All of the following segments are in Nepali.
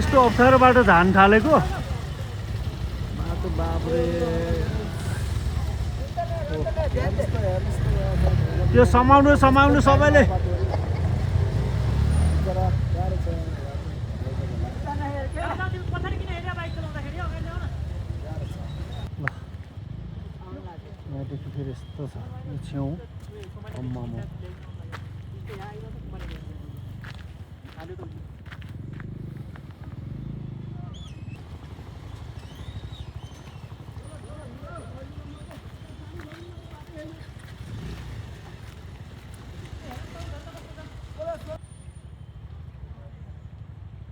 यस्तो अप्ठ्यारो बाटो झार्न थालेको बाटो बाबरे त्यो समाउनु सबैले यहाँदेखि फेरि यस्तो छ यो छेउ अम्मामा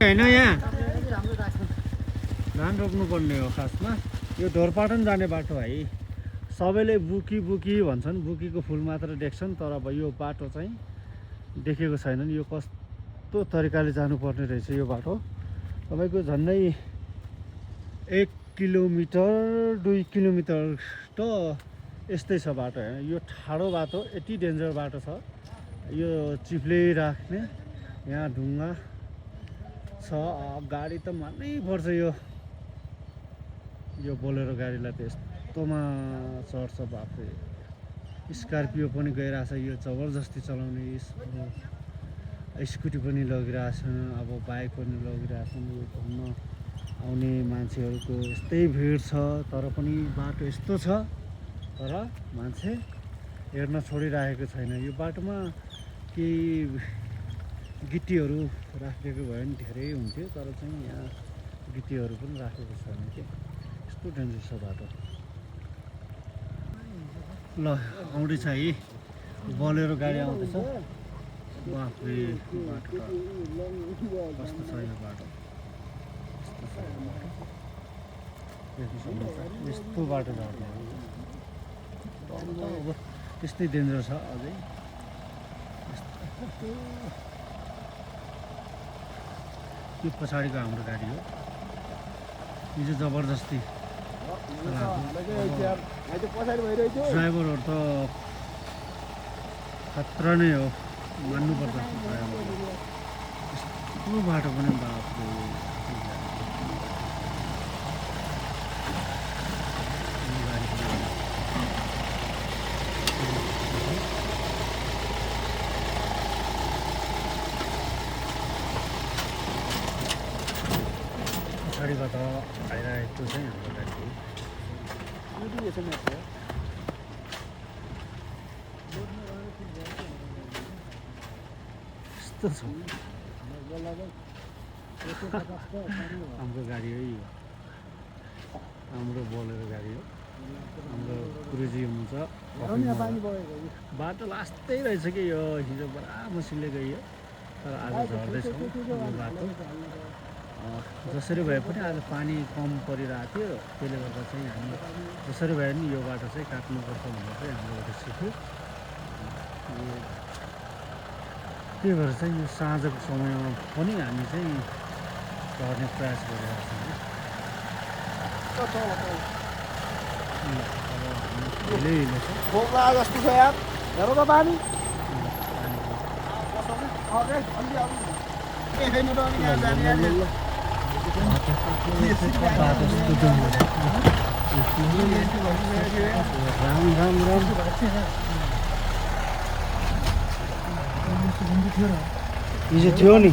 हैन यहाँ धान रोप्नु पर्ने हो खासमा यो ढोरपाटन जाने बाटो है सबैले बुकी भन्छन् बुकीको फुल मात्र देख्छन् तर अब यो बाटो चाहिँ देखेको छैनन् यो कस्तो तरिकाले जानुपर्ने रहेछ यो बाटो तपाईको झन्डै 1 किलोमिटर 2 किलोमिटर त यस्तै छ बाटो हैन यो ठाडो बाटो यति डेन्जर बाटो छ यो चिप्ले राख्ने यहाँ ढुङ्गा छ गाडी त मान्नै पर्छ यो बोलेरो गाडीलाई त यस्तोमा चढ्छ बाफरे स्कर्पियो पनि गइरहेछ यो जबरजस्ती चलाउने स्कुटी पनि लगिरहेछन् अब बाइक पनि लगिरहेछन् यो घुम्न आउने मान्छेहरूको यस्तै भिड छ तर पनि बाटो यस्तो छ तर मान्छे हेर्न छोडिरहेको छैन यो बाटोमा केही गिट्टीहरू राखेको भए पनि धेरै हुन्थ्यो तर चाहिँ यहाँ गिट्टीहरू पनि राखेको छैन के यस्तो डेन्जर छ बाटो ल आउँदैछ है बोलेरो गाडी आउँदैछ बाफरे बाटो कस्तो छ यो बाटो यस्तो बाटो झर्ने अब त्यस्तै डेन्जर छ अझै यो पछाडिको हाम्रो गाडी हो यो चाहिँ जबरजस्ती ड्राइभरहरू त खतरा नै हो मान्नुपर्छ यस्तो बाटो पनि बाटो पछाडिबाट आइरहेको चाहिँ हाम्रो गाडी हो यस्तो छ हाम्रो गाडी हो यो हाम्रो बोलेरो गाडी हो हाम्रो गुरुजी हुनुहुन्छ बाटो लास्टै रहेछ कि यो हिजो बडा मुसिलले गयो तर आज झर्दैछ यो बाटो जसरी भए पनि आज पानी कम परिरहेको थियो त्यसले गर्दा चाहिँ हामी जसरी भए पनि यो बाटो चाहिँ काट्नुपर्छ भनेर चाहिँ हामीबाट सिक्यो त्यही भएर चाहिँ यो साँझको समयमा पनि हामी चाहिँ झर्ने प्रयास गरिरहेको राम हिजो थियो नि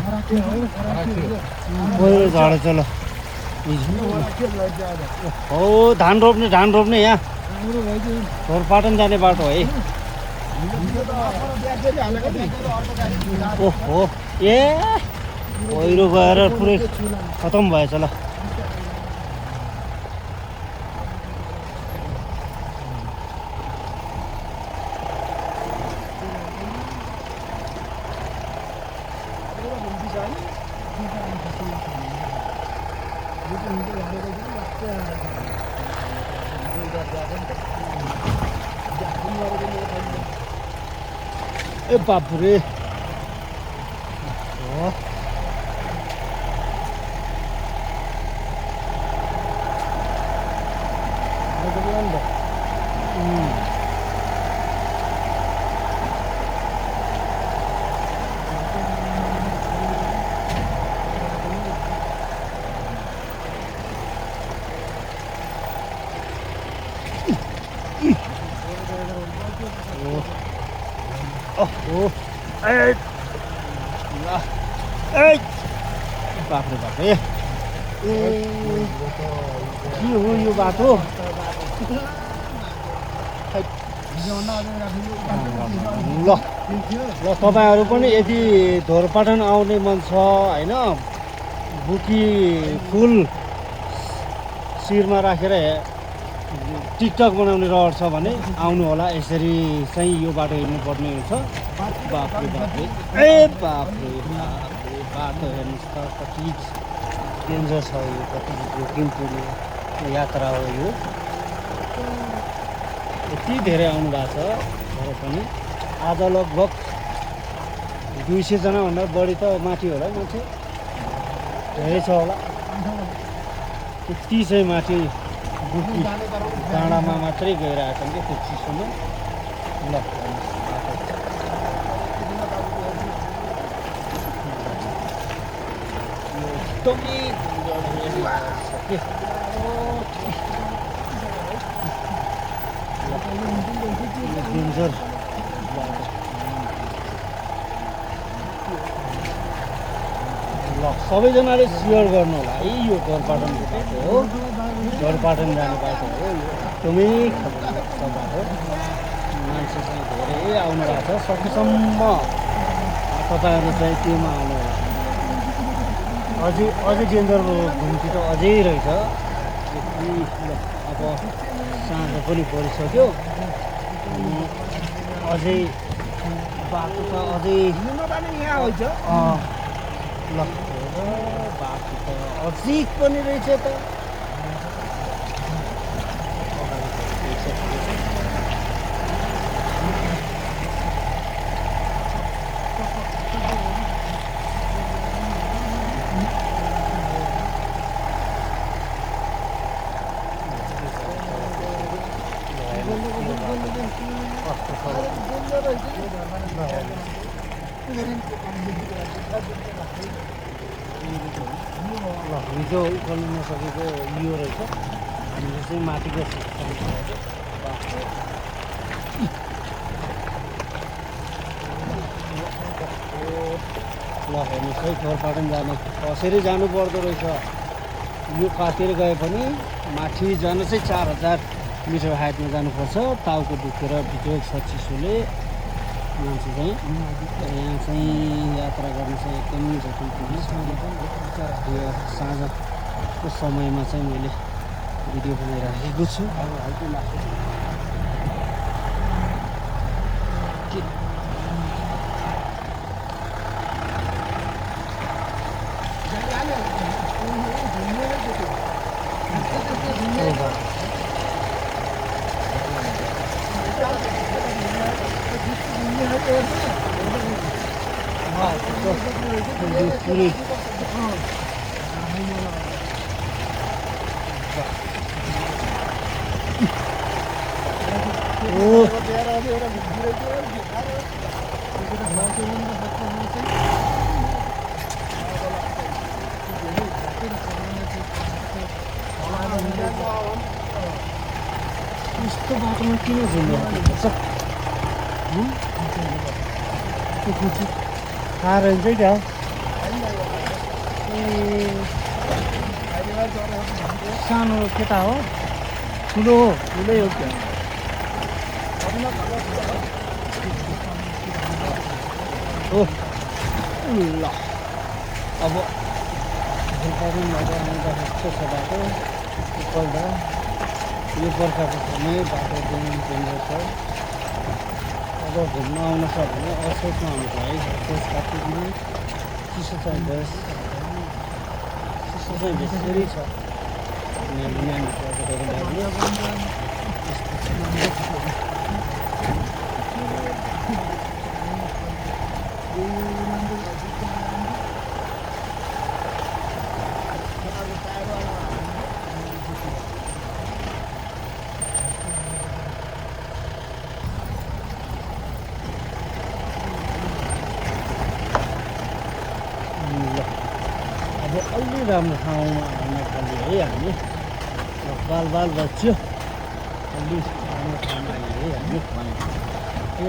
पहिरो झरेछ ल हो धान रोप्ने यहाँ ढोरपाटन जाने बाटो है ओहो ए पहिरो गएर पुरै खतम भएछ ल ए बापरे ओहो ए ल ए बाफ्रे बाफ्रे ए के हो यो बाटो ल ल तपाईँहरू पनि यदि ढोरपाटन आउने मन छ होइन बुकी फुल शिरमा राखेर टिकटक बनाउने रहर छ भने आउनु होला यसरी चाहिँ यो बाटो हिँड्नुपर्ने हुन्छ बाफ्रे बाफ्रे ए बाफ्रे बाफ्रे बाटो हेर्नुहोस् त कति डेन्जर छ यो कति जोखिमपूर्ण यात्रा हो यो यति धेरै आउनु भएको छ तर पनि आज लगभग 200 जनाभन्दा बढी त माथि होला मान्छे धेरै छ होला त्यति चाहिँ माथि बुकी डाँडामा मात्रै गइरहेछन् कि त्यो चिसोमा ल एकदमै डेन्जर ल सबैजनाले सेयर गर्नु होला है यो ढोरपाटनको बाटो हो ढोरपाटन जाने बाटो हो यो एकदमै खतरनाक बाटो मान्छे चाहिँ धेरै आउनु भएको छ सकेसम्म तपाईँहरू चाहिँ त्योमा आउनु होला अझै डेन्जर घुम्ती त अझै रहेछ अब साँझ पनि परिसक्यो अझै बाटो त अझै ल बाटो त अझै पनि रहेछ त ल हिजो उकाल्नु नसकेको यो रहेछ हामीले चाहिँ माथिको ल हेर्नुहोस् है ढोरपाटन जाने कसरी जानु पर्दो रहेछ यो काटेर गए पनि माथि जान चाहिँ 4000 मिटर हाइटमा जानुपर्छ टाउको दुखेर बिजोग छ चिसोले मान्छे चाहिँ यहाँ चाहिँ यात्रा गर्न चाहिँ एकदमै जोखिमपूर्ण यो साँझको समयमा चाहिँ मैले भिडियो बनाइराखेको छु यस्तो बाटोमा किन घुम्नुपर्छ थाहा रहन्छ क्या सानो केटा हो ठुलो हो ठुलै हो क्या हो ल अब छ बाटो उकाल्दा यो बर्खाको समय बाटो डेन्जर छ अब घुम्न आउन छ भने असोजमा आउनु है असोज काटेको चिसो चाहिँ बेस चिसो चाहिँ बेसरी छ अब अलि राम्रो ठाउँमा हाल्न थाल्यो है हामी बाल बच्यो अलि राम्रो ठाउँमा आयो है हामी ए